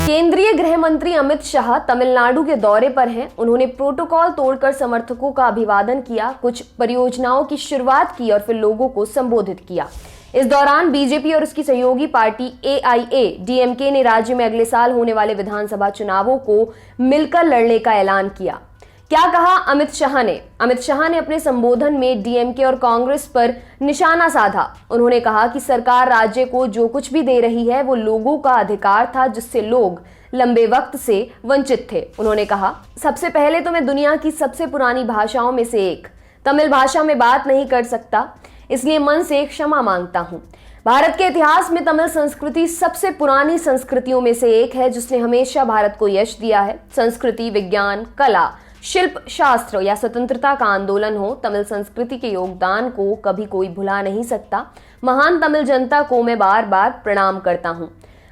केंद्रीय गृह मंत्री अमित शाह तमिलनाडु के दौरे पर हैं। उन्होंने प्रोटोकॉल तोड़कर समर्थकों का अभिवादन किया, कुछ परियोजनाओं की शुरुआत की और फिर लोगों को संबोधित किया। इस दौरान बीजेपी और उसकी सहयोगी पार्टी AIADMK ने राज्य में अगले साल होने वाले विधानसभा चुनावों को मिलकर लड़ने का ऐलान किया। क्या कहा अमित शाह ने? अमित शाह ने अपने संबोधन में डीएमके और कांग्रेस पर निशाना साधा। उन्होंने कहा कि सरकार राज्य को जो कुछ भी दे रही है वो लोगों का अधिकार था, जिससे लोग लंबे वक्त से वंचित थे। उन्होंने कहा, सबसे पहले तो मैं दुनिया की सबसे पुरानी भाषाओं में से एक तमिल भाषा में बात नहीं कर सकता, इसलिए मन से क्षमा मांगता हूं। भारत के इतिहास में तमिल संस्कृति सबसे पुरानी संस्कृतियों में से एक है, जिसने हमेशा भारत को यश दिया है। संस्कृति, विज्ञान, कला, शिल्प, शास्त्र या स्वतंत्रता का आंदोलन हो, तमिल संस्कृति के योगदान को कभी कोई भुला नहीं सकता। महान तमिल जनता को मैं बार बार प्रणाम करता हूं।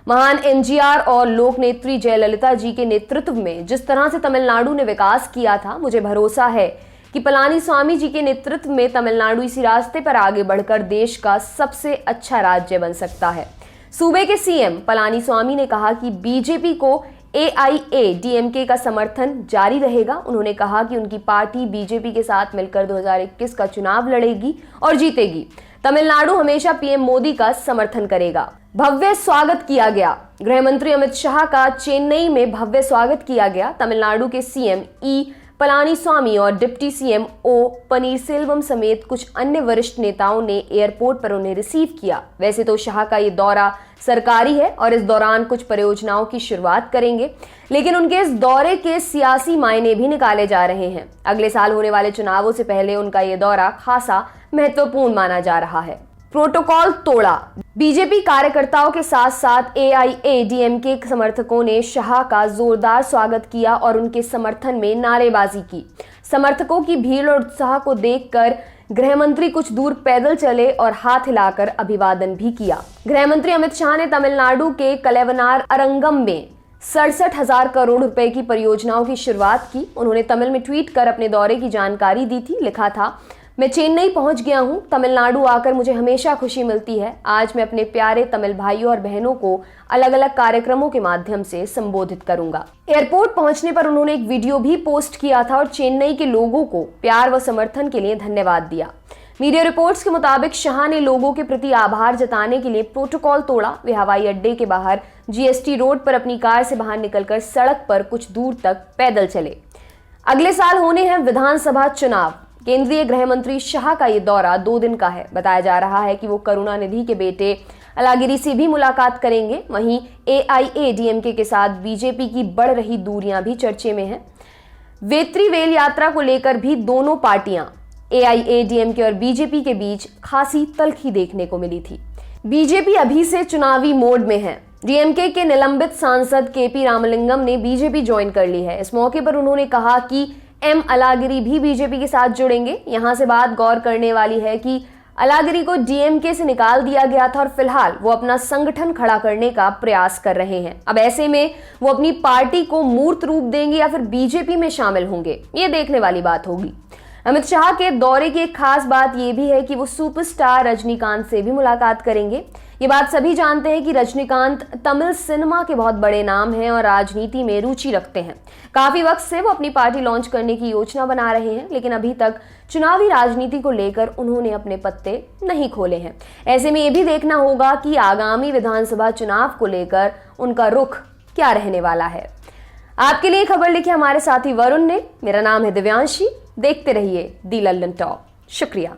महान MGR और लोक नेत्री जयललिता जी के नेतृत्व में जिस तरह से तमिलनाडु ने विकास किया था, मुझे भरोसा है कि पलानीस्वामी जी के नेतृत्व में तमिलनाडु इसी रास्ते पर आगे बढ़कर देश का सबसे अच्छा राज्य बन सकता है। सूबे के CM पलानीस्वामी ने कहा कि बीजेपी को AIADMK का समर्थन जारी रहेगा। उन्होंने कहा कि उनकी पार्टी बीजेपी के साथ मिलकर 2021 का चुनाव लड़ेगी और जीतेगी। तमिलनाडु हमेशा PM मोदी का समर्थन करेगा। भव्य स्वागत किया गया। गृह मंत्री अमित शाह का चेन्नई में भव्य स्वागत किया गया। तमिलनाडु के CM E पलानीस्वामी और डिप्टी CM O पनीरसेल्वम समेत कुछ अन्य वरिष्ठ नेताओं ने एयरपोर्ट पर उन्हें रिसीव किया। वैसे तो शाह का ये दौरा सरकारी है और इस दौरान कुछ परियोजनाओं की शुरुआत करेंगे, लेकिन उनके इस दौरे के सियासी मायने भी निकाले जा रहे हैं। अगले साल होने वाले चुनावों से पहले उनका ये दौरा खासा महत्वपूर्ण माना जा रहा है। प्रोटोकॉल तोड़ा। बीजेपी कार्यकर्ताओं के साथ साथ AIADMK समर्थकों ने शाह का जोरदार स्वागत किया और उनके समर्थन में नारेबाजी की। समर्थकों की भीड़ और उत्साह को देखकर गृह मंत्री कुछ दूर पैदल चले और हाथ हिलाकर अभिवादन भी किया। गृह मंत्री अमित शाह ने तमिलनाडु के कलेवनार अरंगम में 67,000 करोड़ रुपए की परियोजनाओं की शुरुआत की। उन्होंने तमिल में ट्वीट कर अपने दौरे की जानकारी दी थी। लिखा था, मैं चेन्नई पहुंच गया हूं। तमिलनाडु आकर मुझे हमेशा खुशी मिलती है। आज मैं अपने प्यारे तमिल भाइयों और बहनों को अलग अलग कार्यक्रमों के माध्यम से संबोधित करूंगा। एयरपोर्ट पहुंचने पर उन्होंने एक वीडियो भी पोस्ट किया था और चेन्नई के लोगों को प्यार व समर्थन के लिए धन्यवाद दिया। मीडिया रिपोर्ट्स के मुताबिक शाह ने लोगों के प्रति आभार जताने के लिए प्रोटोकॉल तोड़ा। वे हवाई अड्डे के बाहर GST रोड पर अपनी कार से बाहर निकलकर सड़क पर कुछ दूर तक पैदल चले। अगले साल होने हैं विधानसभा चुनाव। केंद्रीय गृह मंत्री शाह का ये दौरा 2 दिन का है। बताया जा रहा है कि वो करुणानिधि के बेटे अलागिरी से भी मुलाकात करेंगे। वहीं AIADMK के साथ बीजेपी की बढ़ रही दूरियां भी चर्चे में हैं। वेत्री वेल यात्रा को लेकर भी दोनों पार्टियां AIADMK और बीजेपी के बीच खासी तल्खी देखने को मिली थी। बीजेपी अभी से चुनावी मोड में है। DMK के निलंबित सांसद KP रामलिंगम ने बीजेपी ज्वाइन कर ली है। इस मौके पर उन्होंने कहा कि M अलागिरी भी बीजेपी के साथ जुड़ेंगे। यहां से बात गौर करने वाली है कि अलागिरी को DMK से निकाल दिया गया था और फिलहाल वो अपना संगठन खड़ा करने का प्रयास कर रहे हैं। अब ऐसे में वो अपनी पार्टी को मूर्त रूप देंगे या फिर बीजेपी में शामिल होंगे, ये देखने वाली बात होगी। अमित शाह के दौरे की एक खास बात यह भी है कि वो सुपरस्टार रजनीकांत से भी मुलाकात करेंगे। ये बात सभी जानते हैं कि रजनीकांत तमिल सिनेमा के बहुत बड़े नाम हैं और राजनीति में रुचि रखते हैं। काफी वक्त से वो अपनी पार्टी लॉन्च करने की योजना बना रहे हैं, लेकिन अभी तक चुनावी राजनीति को लेकर उन्होंने अपने पत्ते नहीं खोले हैं। ऐसे में ये भी देखना होगा कि आगामी विधानसभा चुनाव को लेकर उनका रुख क्या रहने वाला है। आपके लिए खबर लिखी हमारे साथी वरुण ने। मेरा नाम है दिव्यांशी। देखते रहिए दी लल्लन टॉप। शुक्रिया।